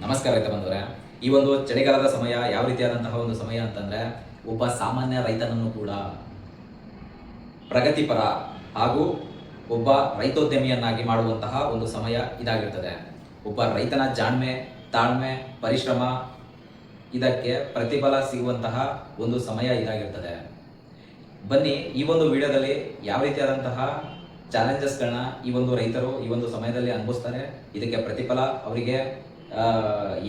ನಮಸ್ಕಾರ ರೈತ ಬಂಧುವರೇ. ಈ ಒಂದು ಚಳಿಗಾಲದ ಸಮಯ ಯಾವ ರೀತಿಯಾದಂತಹ ಒಂದು ಸಮಯ ಅಂತಂದ್ರೆ ಒಬ್ಬ ಸಾಮಾನ್ಯ ರೈತನನ್ನು ಕೂಡ ಪ್ರಗತಿಪರ ಹಾಗೂ ಒಬ್ಬ ರೈತೋದ್ಯಮಿಯನ್ನಾಗಿ ಮಾಡುವಂತಹ ಒಂದು ಸಮಯ ಇದಾಗಿರ್ತದೆ. ಒಬ್ಬ ರೈತನ ಜಾಣ್ಮೆ, ತಾಳ್ಮೆ, ಪರಿಶ್ರಮ ಇದಕ್ಕೆ ಪ್ರತಿಫಲ ಸಿಗುವಂತಹ ಒಂದು ಸಮಯ ಇದಾಗಿರ್ತದೆ. ಬನ್ನಿ ಈ ಒಂದು ವಿಡಿಯೋದಲ್ಲಿ ಯಾವ ರೀತಿಯಾದಂತಹ ಚಾಲೆಂಜಸ್ಗಳನ್ನ ಈ ಒಂದು ರೈತರು ಈ ಒಂದು ಸಮಯದಲ್ಲಿ ಅನುಭವಿಸ್ತಾರೆ, ಇದಕ್ಕೆ ಪ್ರತಿಫಲ ಅವರಿಗೆ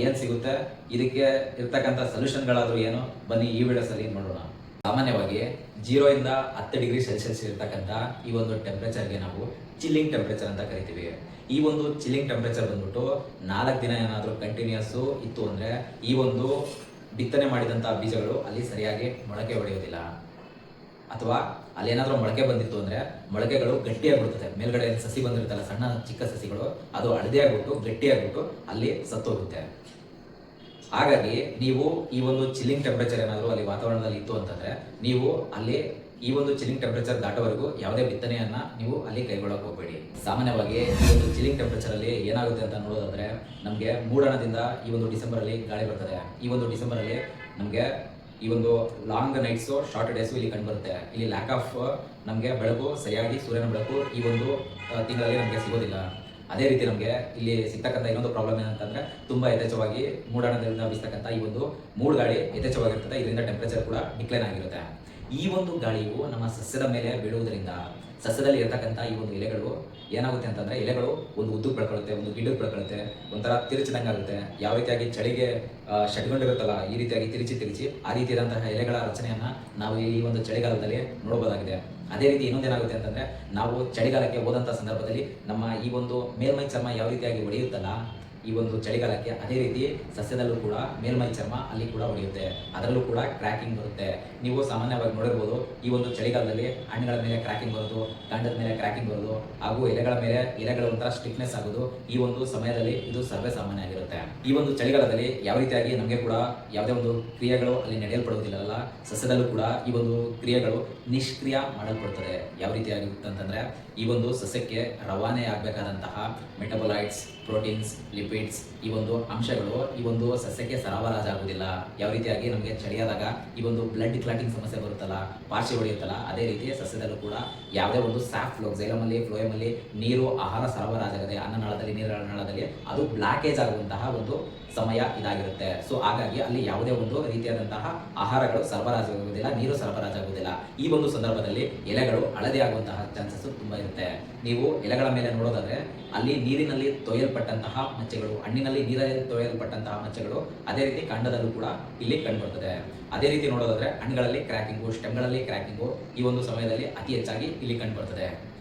ಏನು ಸಿಗುತ್ತೆ, ಇದಕ್ಕೆ ಇರ್ತಕ್ಕಂಥ ಸೊಲ್ಯೂಷನ್ಗಳಾದರೂ ಏನು, ಬನ್ನಿ ಈ ವಿಡಿಯೋಸಲ್ಲಿ ನೋಡೋಣ. ಸಾಮಾನ್ಯವಾಗಿ 0 ಇಂದ 10 ಡಿಗ್ರಿ ಸೆಲ್ಸಿಯಸ್ ಇರ್ತಕ್ಕಂಥ ಈ ಒಂದು ಟೆಂಪ್ರೇಚರ್ಗೆ ನಾವು ಚಿಲ್ಲಿಂಗ್ ಟೆಂಪ್ರೇಚರ್ ಅಂತ ಕರಿತೀವಿ. ಈ ಒಂದು ಚಿಲ್ಲಿಂಗ್ ಟೆಂಪ್ರೇಚರ್ ಬಂದ್ಬಿಟ್ಟು 4 ದಿನ ಏನಾದರೂ ಕಂಟಿನ್ಯೂಸ್ ಇತ್ತು ಅಂದರೆ ಈ ಒಂದು ಬಿತ್ತನೆ ಮಾಡಿದಂಥ ಬೀಜಗಳು ಅಲ್ಲಿ ಸರಿಯಾಗಿ ಮೊಳಕೆ ಹೊಡೆಯೋದಿಲ್ಲ, ಅಥವಾ ಅಲ್ಲಿ ಏನಾದರೂ ಮೊಳಕೆ ಬಂದಿತ್ತು ಅಂದರೆ ಮೊಳಕೆಗಳು ಗಟ್ಟಿಯಾಗ್ಬಿಡ್ತದೆ. ಮೇಲ್ಗಡೆ ಸಸಿ ಬಂದಿರುತ್ತಲ್ಲ, ಸಣ್ಣ ಚಿಕ್ಕ ಸಸಿಗಳು, ಅದು ಹಳದಿ ಆಗ್ಬಿಟ್ಟು ಗಟ್ಟಿಯಾಗ್ಬಿಟ್ಟು ಅಲ್ಲಿ ಸತ್ತೋಗುತ್ತೆ. ಹಾಗಾಗಿ ನೀವು ಈ ಒಂದು ಚಿಲ್ಲಿಂಗ್ ಟೆಂಪ್ರೇಚರ್ ಏನಾದರೂ ಅಲ್ಲಿ ವಾತಾವರಣದಲ್ಲಿ ಇತ್ತು ಅಂತಂದರೆ ನೀವು ಅಲ್ಲಿ ಈ ಒಂದು ಚಿಲ್ಲಿಂಗ್ ಟೆಂಪ್ರೇಚರ್ ದಾಟೋವರೆಗೂ ಯಾವುದೇ ಬಿತ್ತನೆಯನ್ನ ನೀವು ಅಲ್ಲಿ ಕೈಗೊಳ್ಳಕ್ಕೆ ಹೋಗಬೇಡಿ. ಸಾಮಾನ್ಯವಾಗಿ ಈ ಒಂದು ಚಿಲ್ಲಿಂಗ್ ಟೆಂಪ್ರೇಚರ್ ಅಲ್ಲಿ ಏನಾಗುತ್ತೆ ಅಂತ ನೋಡೋದಾದ್ರೆ, ನಮಗೆ ಮೂಡಣದಿಂದ ಈ ಒಂದು ಡಿಸೆಂಬರ್ ಅಲ್ಲಿ ಗಾಳಿ ಬರ್ತದೆ. ಈ ಒಂದು ಡಿಸೆಂಬರ್ ಅಲ್ಲಿ ನಮಗೆ ಈ ಒಂದು ಲಾಂಗ್ ನೈಟ್ಸು, ಶಾರ್ಟ್ ಡೇಸು ಇಲ್ಲಿ ಕಂಡುಬರುತ್ತೆ. ಇಲ್ಲಿ ಲ್ಯಾಕ್ ಆಫ್ ನಮಗೆ ಬೆಳಕು, ಸರಿಯಾಗಿ ಸೂರ್ಯನ ಬೆಳಕು ಈ ಒಂದು ತಿಂಗಳಲ್ಲಿ ನಮಗೆ ಸಿಗೋದಿಲ್ಲ. ಅದೇ ರೀತಿ ನಮಗೆ ಇಲ್ಲಿ ಸಿಗ್ತಕ್ಕಂಥ ಇನ್ನೊಂದು ಪ್ರಾಬ್ಲಮ್ ಏನಂತಂದ್ರೆ, ತುಂಬಾ ಯಥೇಚ್ಛವಾಗಿ ಮೂಡಣದಿಂದ ಬೀಸ್ತಕ್ಕಂಥ ಈ ಒಂದು ಮೂಡ್ ಗಾಳಿ ಯಥೇಚ್ಛವಾಗಿರ್ತದೆ. ಇದರಿಂದ ಟೆಂಪ್ರೇಚರ್ ಕೂಡ ಡಿಕ್ಲೈನ್ ಆಗಿರುತ್ತೆ. ಈ ಒಂದು ಗಾಳಿಯು ನಮ್ಮ ಸಸ್ಯದ ಮೇಲೆ ಬೀಳುವುದರಿಂದ ಸಸ್ಯದಲ್ಲಿ ಇರತಕ್ಕಂಥ ಈ ಒಂದು ಎಲೆಗಳು ಏನಾಗುತ್ತೆ ಅಂತಂದ್ರೆ, ಎಲೆಗಳು ಒಂದು ಉದ್ದಕ್ಕೆ ಬೆಳ್ಕೊಳ್ಳುತ್ತೆ, ಒಂದು ಗಿಡಕ್ಕೆ ಬೆಳ್ಕೊಳ್ಳುತ್ತೆ, ಒಂಥರ ತಿರುಚಿದಂಗೆ ಆಗುತ್ತೆ. ಯಾವ ರೀತಿಯಾಗಿ ಚಳಿಗೆ ಶಟ್ಕೊಂಡಿರುತ್ತಲ್ಲ, ಈ ರೀತಿಯಾಗಿ ತಿರುಚಿ ಆ ರೀತಿಯಾದಂತಹ ಎಲೆಗಳ ರಚನೆಯನ್ನ ನಾವು ಈ ಒಂದು ಚಳಿಗಾಲದಲ್ಲಿ ನೋಡಬಹುದಾಗಿದೆ. ಅದೇ ರೀತಿ ಇನ್ನೊಂದೇನಾಗುತ್ತೆ ಅಂತಂದ್ರೆ, ನಾವು ಚಳಿಗಾಲಕ್ಕೆ ಹೋದಂಥ ಸಂದರ್ಭದಲ್ಲಿ ನಮ್ಮ ಈ ಒಂದು ಮೇಲ್ಮೈ ಚರ್ಮ ಯಾವ ರೀತಿಯಾಗಿ ಒಡೆಯುತ್ತಲ್ಲ ಈ ಒಂದು ಚಳಿಗಾಲಕ್ಕೆ, ಅದೇ ರೀತಿ ಸಸ್ಯದಲ್ಲೂ ಕೂಡ ಮೇಲ್ಮೈ ಚರ್ಮ ಅಲ್ಲಿ ಕೂಡ ಹೊಡೆಯುತ್ತೆ. ಅದರಲ್ಲೂ ಕೂಡ ಕ್ರ್ಯಾಕಿಂಗ್ ಬರುತ್ತೆ. ನೀವು ಸಾಮಾನ್ಯವಾಗಿ ನೋಡಿರ್ಬೋದು, ಈ ಒಂದು ಚಳಿಗಾಲದಲ್ಲಿ ಹಣ್ಣುಗಳ ಮೇಲೆ ಕ್ರ್ಯಾಕಿಂಗ್ ಬರೋದು, ಕಾಂಡದ ಮೇಲೆ ಕ್ರ್ಯಾಕಿಂಗ್ ಬರೋದು, ಹಾಗೂ ಎಲೆಗಳ ಮೇಲೆ ಎಲೆಗಳ ಒಂಥರ ಸ್ಟಿಫ್ನೆಸ್ ಆಗೋದು ಈ ಒಂದು ಸಮಯದಲ್ಲಿ ಇದು ಸರ್ವೇ ಸಾಮಾನ್ಯ ಆಗಿರುತ್ತೆ. ಈ ಒಂದು ಚಳಿಗಾಲದಲ್ಲಿ ಯಾವ ರೀತಿಯಾಗಿ ನಮಗೆ ಕೂಡ ಯಾವುದೇ ಒಂದು ಕ್ರಿಯೆಗಳು ಅಲ್ಲಿ ನಡೆಯಲ್ಪಡುವುದಿಲ್ಲ, ಸಸ್ಯದಲ್ಲೂ ಕೂಡ ಈ ಒಂದು ಕ್ರಿಯೆಗಳು ನಿಷ್ಕ್ರಿಯ ಮಾಡಲ್ಪಡುತ್ತದೆ. ಯಾವ ರೀತಿಯಾಗಿರುತ್ತೆ ಅಂತಂದ್ರೆ, ಈ ಒಂದು ಸಸ್ಯಕ್ಕೆ ರವಾನೆ ಆಗಬೇಕಾದಂತಹ ಮೆಟಬೊಲೈಟ್ಸ್, ಪ್ರೋಟೀನ್ಸ್, ಲಿಪಿಡ್ಸ್ ಈ ಒಂದು ಅಂಶಗಳು ಈ ಒಂದು ಸಸ್ಯಕ್ಕೆ ಸರಬರಾಜಾಗುವುದಿಲ್ಲ. ಯಾವ ರೀತಿಯಾಗಿ ನಮಗೆ ಚಳಿಯಾದಾಗ ಈ ಒಂದು ಬ್ಲಡ್ ಕ್ಲಾಟಿಂಗ್ ಸಮಸ್ಯೆ ಬರುತ್ತಲ್ಲ, ಪಾರ್ಶ್ವ ಹೊಡೆಯುತ್ತಲ್ಲ, ಅದೇ ರೀತಿ ಸಸ್ಯದಲ್ಲೂ ಕೂಡ ಯಾವುದೇ ಒಂದು ಸ್ಯಾಫ್ ಫ್ಲೋ, ಜೈಲಮಲ್ಲಿ ಫ್ಲೋಯಮಲ್ಲಿ ನೀರು ಆಹಾರ ಸರಬರಾಜಾಗದೆ ಅನ್ನನಾಳದಲ್ಲಿ, ನೀರಿನಾಳದಲ್ಲಿ ಅದು ಬ್ಲಾಕೇಜ್ ಆಗುವಂತಹ ಒಂದು ಸಮಯ ಇದಾಗಿರುತ್ತೆ. ಸೊ ಹಾಗಾಗಿ ಅಲ್ಲಿ ಯಾವುದೇ ಒಂದು ರೀತಿಯಾದಂತಹ ಆಹಾರಗಳು ಸರಬರಾಜಾಗುವುದಿಲ್ಲ, ನೀರು ಸರಬರಾಜಾಗುವುದಿಲ್ಲ. ಈ ಒಂದು ಸಂದರ್ಭದಲ್ಲಿ ಎಲೆಗಳು ಹಳದಿ ಆಗುವಂತಹ ಚಾನ್ಸಸ್ ತುಂಬಾ ಇರುತ್ತೆ. ನೀವು ಎಲೆಗಳ ಮೇಲೆ ನೋಡೋದಾದ್ರೆ ಅಲ್ಲಿ ನೀರಿನಲ್ಲಿ ತೊಯ್ಯಲ್ಪಟ್ಟಂತಹ ಮಚ್ಚೆಗಳು, ಹಣ್ಣಿನಲ್ಲಿ ನೀರಲ್ಲಿ ತೊಯ್ಯಲ್ಪಟ್ಟಂತಹ ಮಚ್ಚೆಗಳು, ಅದೇ ರೀತಿ ಕಾಂಡದಲ್ಲೂ ಕೂಡ ಇಲ್ಲಿ ಕಂಡುಬರ್ತದೆ. ಅದೇ ರೀತಿ ನೋಡೋದಾದ್ರೆ ಹಣ್ಣುಗಳಲ್ಲಿ ಕ್ರ್ಯಾಕಿಂಗು, ಸ್ಟೆಮ್ಗಳಲ್ಲಿ ಕ್ರ್ಯಾಕಿಂಗು ಈ ಒಂದು ಸಮಯದಲ್ಲಿ ಅತಿ ಹೆಚ್ಚಾಗಿ ಇಲ್ಲಿ ಕಂಡುಬರ್ತದೆ.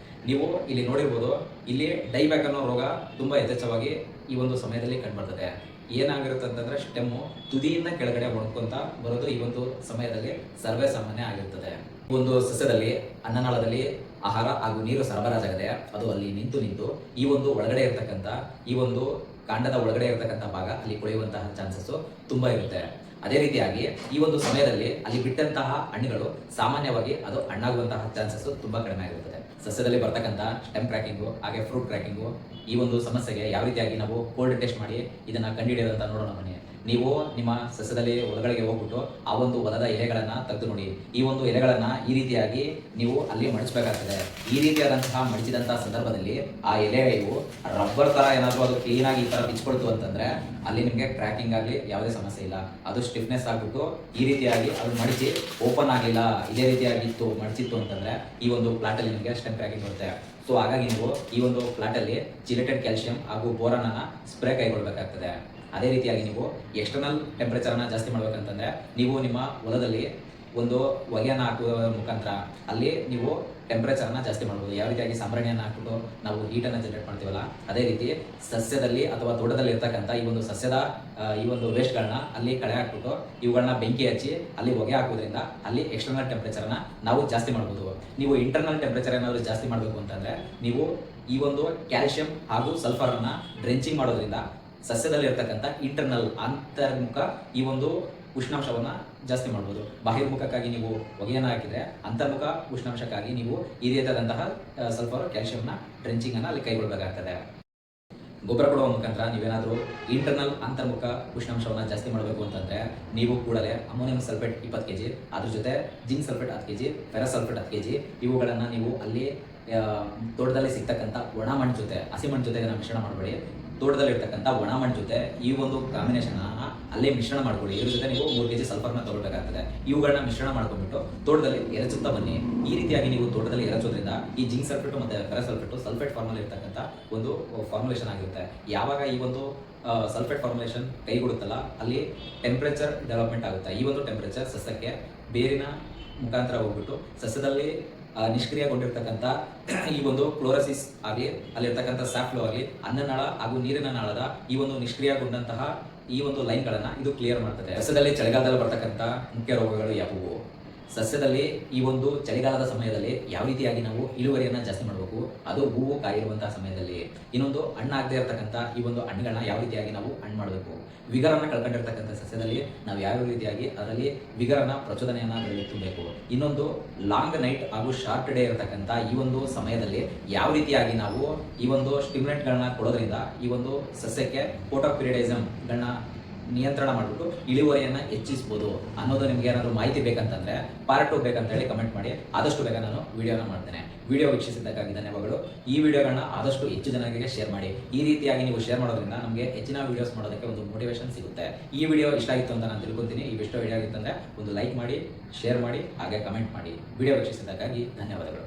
ನೀವು ಇಲ್ಲಿ ನೋಡಿರ್ಬೋದು, ಇಲ್ಲಿ ಡೈಬ್ಯಾಕ್ ಅನ್ನೋ ರೋಗ ತುಂಬಾ ಯಥೇಚ್ಛವಾಗಿ ಈ ಒಂದು ಸಮಯದಲ್ಲಿ ಕಂಡುಬರ್ತದೆ. ಏನಾಗಿರುತ್ತೆ ಅಂತಂದ್ರೆ, ಸ್ಟೆಮ್ಮು ತುದಿಯಿಂದ ಕೆಳಗಡೆ ಒಣಕೊಂತ ಬರೋದು ಈ ಒಂದು ಸಮಯದಲ್ಲಿ ಸರ್ವೇ ಸಾಮಾನ್ಯ ಆಗಿರ್ತದೆ. ಒಂದು ಸಸ್ಯದಲ್ಲಿ ಅನ್ನನಾಳದಲ್ಲಿ ಆಹಾರ ಹಾಗೂ ನೀರು ಸರಬರಾಜಾಗದೆ ಅದು ಅಲ್ಲಿ ನಿಂತು ಈ ಒಂದು ಒಳಗಡೆ ಇರತಕ್ಕಂಥ ಈ ಒಂದು ಕಾಂಡದ ಒಳಗಡೆ ಇರತಕ್ಕಂಥ ಭಾಗ ಅಲ್ಲಿ ಕೊಳೆಯುವಂತಹ ಚಾನ್ಸಸ್ ತುಂಬಾ ಇರುತ್ತೆ. ಅದೇ ರೀತಿಯಾಗಿ ಈ ಒಂದು ಸಮಯದಲ್ಲಿ ಅಲ್ಲಿ ಬಿಟ್ಟಂತಹ ಹಣ್ಣುಗಳು ಸಾಮಾನ್ಯವಾಗಿ ಅದು ಹಣ್ಣಾಗುವಂತಹ ಚಾನ್ಸಸ್ ತುಂಬಾ ಕಡಿಮೆ ಆಗಿರುತ್ತದೆ. ಸಸ್ಯದಲ್ಲಿ ಬರ್ತಕ್ಕಂಥ ಸ್ಟೆಮ್ ಕ್ರ್ಯಾಕಿಂಗು ಹಾಗೆ ಫ್ರೂಟ್ ಕ್ರ್ಯಾಕಿಂಗು ಈ ಒಂದು ಸಮಸ್ಯೆಗೆ ಯಾವ ರೀತಿಯಾಗಿ ನಾವು ಕೋಲ್ಡ್ ಟೆಸ್ಟ್ ಮಾಡಿ ಇದನ್ನ ಕಂಡುಹಿಡಿಯೋದಂತ ನೋಡೋಣ ಬನ್ನಿ. ನೀವು ನಿಮ್ಮ ಸಸ್ಯದಲ್ಲಿ ಹೊಲಗಳಿಗೆ ಹೋಗ್ಬಿಟ್ಟು ಆ ಒಂದು ಹೊಲದ ಎಲೆಗಳನ್ನ ತೆಗೆದು ನೋಡಿ. ಈ ಒಂದು ಎಲೆಗಳನ್ನ ಈ ರೀತಿಯಾಗಿ ನೀವು ಅಲ್ಲಿ ಮಡಿಸಬೇಕಾಗ್ತದೆ. ಈ ರೀತಿಯಾದಂತಹ ಮಡಿಸಿದಂತಹ ಸಂದರ್ಭದಲ್ಲಿ ಆ ಎಲೆಯು ರಬ್ಬರ್ ತರ ಏನಾದರೂ ಅದು ಕ್ಲೀನ್ ಆಗಿ ಈ ತರ ಬಿಚ್ಕೊಳ್ತು ಅಂತಂದ್ರೆ ಅಲ್ಲಿ ನಿಮಗೆ ಕ್ರ್ಯಾಕಿಂಗ್ ಆಗಲಿ ಯಾವುದೇ ಸಮಸ್ಯೆ ಇಲ್ಲ. ಅದು ಸ್ಟಿಫ್ನೆಸ್ ಆಗ್ಬಿಟ್ಟು ಈ ರೀತಿಯಾಗಿ ಅದು ಮಡಿಸಿ ಓಪನ್ ಆಗಲಿಲ್ಲ, ಇದೇ ರೀತಿಯಾಗಿತ್ತು ಮಡಿಸಿತ್ತು ಅಂತಂದ್ರೆ ಈ ಒಂದು ಪ್ಲಾಟ್ ಅಲ್ಲಿ ನಿಮಗೆ ಸ್ಟೆಮ್ ಕ್ರ್ಯಾಕಿಂಗ್ ಬರುತ್ತೆ. ಸೊ ಹಾಗಾಗಿ ನೀವು ಈ ಒಂದು ಪ್ಲಾಟ್ ಅಲ್ಲಿ ಜಿಲೆಟೆಡ್ ಕ್ಯಾಲ್ಸಿಯಂ ಹಾಗೂ ಬೋರಾನ್ ಅನ್ನ ಸ್ಪ್ರೇ ಕೈಗೊಳ್ಳಬೇಕಾಗ್ತದೆ. ಅದೇ ರೀತಿಯಾಗಿ ನೀವು ಎಕ್ಸ್ಟರ್ನಲ್ ಟೆಂಪರೇಚರ್ನ ಜಾಸ್ತಿ ಮಾಡ್ಬೇಕಂತಂದ್ರೆ ನೀವು ನಿಮ್ಮ ಹೊಲದಲ್ಲಿ ಒಂದು ಹೊಗೆಯನ್ನು ಹಾಕುವ ಮುಖಾಂತರ ಅಲ್ಲಿ ನೀವು ಟೆಂಪರೇಚರ್ನ ಜಾಸ್ತಿ ಮಾಡ್ಬೋದು. ಯಾವ ರೀತಿಯಾಗಿ ಸಂಭರಣಿಯನ್ನು ಹಾಕ್ಬಿಟ್ಟು ನಾವು ಹೀಟನ್ನು ಜನರೇಟ್ ಮಾಡ್ತೀವಲ್ಲ, ಅದೇ ರೀತಿ ಸಸ್ಯದಲ್ಲಿ ಅಥವಾ ತೋಟದಲ್ಲಿ ಇರ್ತಕ್ಕಂಥ ಈ ಒಂದು ಸಸ್ಯದ ಈ ಒಂದು ವೇಸ್ಟ್ಗಳನ್ನ ಅಲ್ಲಿ ಕಳೆ ಹಾಕ್ಬಿಟ್ಟು ಇವುಗಳನ್ನ ಬೆಂಕಿ ಹಚ್ಚಿ ಅಲ್ಲಿ ಹೊಗೆ ಹಾಕೋದ್ರಿಂದ ಅಲ್ಲಿ ಎಕ್ಸ್ಟರ್ನಲ್ ಟೆಂಪರೇಚರ್ನ ನಾವು ಜಾಸ್ತಿ ಮಾಡ್ಬೋದು. ನೀವು ಇಂಟರ್ನಲ್ ಟೆಂಪರೇಚರ್ ಏನಾದರೂ ಜಾಸ್ತಿ ಮಾಡಬೇಕು ಅಂತಂದ್ರೆ ನೀವು ಈ ಒಂದು ಕ್ಯಾಲ್ಸಿಯಂ ಹಾಗೂ ಸಲ್ಫರನ್ನ ಡ್ರೆಂಚಿಂಗ್ ಮಾಡೋದ್ರಿಂದ ಸಸ್ಯದಲ್ಲಿ ಇರ್ತಕ್ಕಂಥ ಇಂಟರ್ನಲ್ ಅಂತರ್ಮುಖ ಈ ಒಂದು ಉಷ್ಣಾಂಶವನ್ನ ಜಾಸ್ತಿ ಮಾಡ್ಬೋದು. ಬಾಹಿರ್ಮುಖಕ್ಕಾಗಿ ನೀವು ಹೊಗೆಯನ್ನು ಹಾಕಿದ್ರೆ ಅಂತರ್ಮುಖ ಉಷ್ಣಾಂಶಕ್ಕಾಗಿ ನೀವು ಈ ರೀತಿಯಾದಂತಹ ಸಲ್ಫರ್ ಕ್ಯಾಲ್ಸಿಯಂನ ಡ್ರೆಂಚಿಂಗ್ ಅನ್ನ ಅಲ್ಲಿ ಕೈಗೊಳ್ಳಬೇಕಾಗ್ತದೆ. ಗೊಬ್ಬರ ಕೊಡುವ ಮುಖಾಂತರ ನೀವೇನಾದರೂ ಇಂಟರ್ನಲ್ ಅಂತರ್ಮುಖ ಉಷ್ಣಾಂಶವನ್ನು ಜಾಸ್ತಿ ಮಾಡಬೇಕು ಅಂತಂದರೆ ನೀವು ಕೂಡಲೇ ಅಮೋನಿಯಂ ಸಲ್ಫೇಟ್ 20 kg, ಅದ್ರ ಜೊತೆ zinc sulphate 10 kg, ferrous sulphate 10 kg ಇವುಗಳನ್ನು ನೀವು ಅಲ್ಲಿ ತೋಟದಲ್ಲಿ ಸಿಗ್ತಕ್ಕಂಥ ಒಣ ಮಣ್ಣು ಜೊತೆ ಹಸಿ ಮಣ್ಣು ಜೊತೆಗೆ ಮಿಶ್ರಣ ಮಾಡಬೇಡಿ. ತೋಟದಲ್ಲಿ ಇರ್ತಕ್ಕಂಥ ಒಣ ಮಣ್ಣು ಜೊತೆ ಈ ಒಂದು ಕಾಂಬಿನೇಷನ್ ಅಲ್ಲೇ ಮಿಶ್ರಣ ಮಾಡ್ಕೊಳ್ಳಿ. ಇದ್ರ ಜೊತೆ ನೀವು 3 kg ಸಲ್ಫರ್ನ ತಗೊಳ್ಬೇಕಾಗ್ತದೆ. ಇವುಗಳನ್ನ ಮಿಶ್ರಣ ಮಾಡ್ಕೊಂಡ್ಬಿಟ್ಟು ತೋಟದಲ್ಲಿ ಎರಚುತ್ತಾ ಬನ್ನಿ. ಈ ರೀತಿಯಾಗಿ ನೀವು ತೋಟದಲ್ಲಿ ಎರಚೋದ್ರಿಂದ ಈ ಜಿಂಕ್ ಸಲ್ಫೇಟ್ ಮತ್ತು ಫೆರಸ್ ಸಲ್ಫೇಟ್ ಫಾರ್ಮಲ್ಲಿ ಇರ್ತಕ್ಕಂಥ ಒಂದು ಫಾರ್ಮುಲೇಷನ್ ಆಗಿರುತ್ತೆ. ಯಾವಾಗ ಈ ಒಂದು ಸಲ್ಫೇಟ್ ಫಾರ್ಮುಲೇಷನ್ ಕೈಗೂಡುತ್ತಲ್ಲ ಅಲ್ಲಿ ಟೆಂಪ್ರೇಚರ್ ಡೆವಲಪ್ಮೆಂಟ್ ಆಗುತ್ತೆ. ಈ ಒಂದು ಟೆಂಪ್ರೇಚರ್ ಸಸ್ಯಕ್ಕೆ ಬೇರಿನ ಮುಖಾಂತರ ಹೋಗ್ಬಿಟ್ಟು ಸಸ್ಯದಲ್ಲಿ ನಿಷ್ಕ್ರಿಯಗೊಂಡಿರ್ತಕ್ಕಂಥ ಈ ಒಂದು ಕ್ಲೋರಸಿಸ್ ಆಗಲಿ ಅಲ್ಲಿರ್ತಕ್ಕಂಥ ಸ್ಯಾಫ್ಲೋ ಆಗಲಿ ಅನ್ನನಾಳ ಹಾಗೂ ನೀರಿನ ನಾಳದ ಈ ಒಂದು ನಿಷ್ಕ್ರಿಯಗೊಂಡಂತಹ ಈ ಒಂದು ಲೈನ್ಗಳನ್ನು ಇದು ಕ್ಲಿಯರ್ ಮಾಡ್ತದೆ. ಸಸ್ಯದಲ್ಲಿ ಚಳಿಗಾಲದಲ್ಲಿ ಬರ್ತಕ್ಕಂಥ ಮುಖ್ಯ ರೋಗಗಳು ಯಾವುವು? ಸಸ್ಯದಲ್ಲಿ ಈ ಒಂದು ಚಳಿಗಾಲದ ಸಮಯದಲ್ಲಿ ಯಾವ ರೀತಿಯಾಗಿ ನಾವು ಇಳುವರಿಯನ್ನು ಜಾಸ್ತಿ ಮಾಡಬೇಕು, ಅದು ಹೂವು ಕಾಯಿರುವಂತಹ ಸಮಯದಲ್ಲಿ. ಇನ್ನೊಂದು ಹಣ್ಣಾಗದೇ ಇರತಕ್ಕಂಥ ಈ ಒಂದು ಹಣ್ಣುಗಳನ್ನ ಯಾವ ರೀತಿಯಾಗಿ ನಾವು ಹಣ್ಣು ಮಾಡಬೇಕು. ವಿಗರನ್ನ ಕಳ್ಕೊಂಡಿರ್ತಕ್ಕಂಥ ಸಸ್ಯದಲ್ಲಿ ನಾವು ಯಾವ ರೀತಿಯಾಗಿ ಅದರಲ್ಲಿ ವಿಗರನ ಪ್ರಚೋದನೆಯನ್ನು ಅದರಲ್ಲಿ ತುಂಬಬೇಕು. ಇನ್ನೊಂದು ಲಾಂಗ್ ನೈಟ್ ಹಾಗೂ ಶಾರ್ಟ್ ಡೇ ಇರತಕ್ಕಂಥ ಈ ಒಂದು ಸಮಯದಲ್ಲಿ ಯಾವ ರೀತಿಯಾಗಿ ನಾವು ಈ ಒಂದು ಸ್ಟಿಮ್ಯುಲೆಂಟ್ಗಳನ್ನ ಕೊಡೋದ್ರಿಂದ ಈ ಒಂದು ಸಸ್ಯಕ್ಕೆ ಫೋಟೋಪಿರಿಯಡಿಸಮ್ಗಳನ್ನ ನಿಯಂತ್ರಣ ಮಾಡಿಬಿಟ್ಟು ಇಳುವರಿಯನ್ನು ಹೆಚ್ಚಿಸ್ಬೋದು ಅನ್ನೋದು ನಿಮ್ಗೆ ಏನಾದರೂ ಮಾಹಿತಿ ಬೇಕಂತಂದ್ರೆ ಪಾರ್ಟ್ 2 ಬೇಕಂತ ಹೇಳಿ ಕಮೆಂಟ್ ಮಾಡಿ. ಆದಷ್ಟು ಬೇಗ ನಾನು ವಿಡಿಯೋನ ಮಾಡ್ತೇನೆ. ವಿಡಿಯೋ ವೀಕ್ಷಿಸಿದ್ದಕ್ಕಾಗಿ ಧನ್ಯವಾದಗಳು. ಈ ವಿಡಿಯೋಗಳನ್ನ ಆದಷ್ಟು ಹೆಚ್ಚು ಜನರಿಗೆ ಶೇರ್ ಮಾಡಿ. ಈ ರೀತಿಯಾಗಿ ನೀವು ಶೇರ್ ಮಾಡೋದ್ರಿಂದ ನಮಗೆ ಹೆಚ್ಚಿನ ವಿಡಿಯೋಸ್ ಮಾಡೋದಕ್ಕೆ ಒಂದು ಮೋಟಿವೇಶನ್ ಸಿಗುತ್ತೆ. ಈ ವಿಡಿಯೋ ಇಷ್ಟ ಆಗಿತ್ತು ಅಂತ ನಾನು ತಿಳ್ಕೊತೀನಿ. ಈ ವಿಡಿಯೋ ಆಗಿತ್ತಂದ್ರೆ ಒಂದು ಲೈಕ್ ಮಾಡಿ, ಶೇರ್ ಮಾಡಿ, ಹಾಗೆ ಕಮೆಂಟ್ ಮಾಡಿ. ವಿಡಿಯೋ ವೀಕ್ಷಿಸಿದ್ದಕ್ಕಾಗಿ ಧನ್ಯವಾದಗಳು.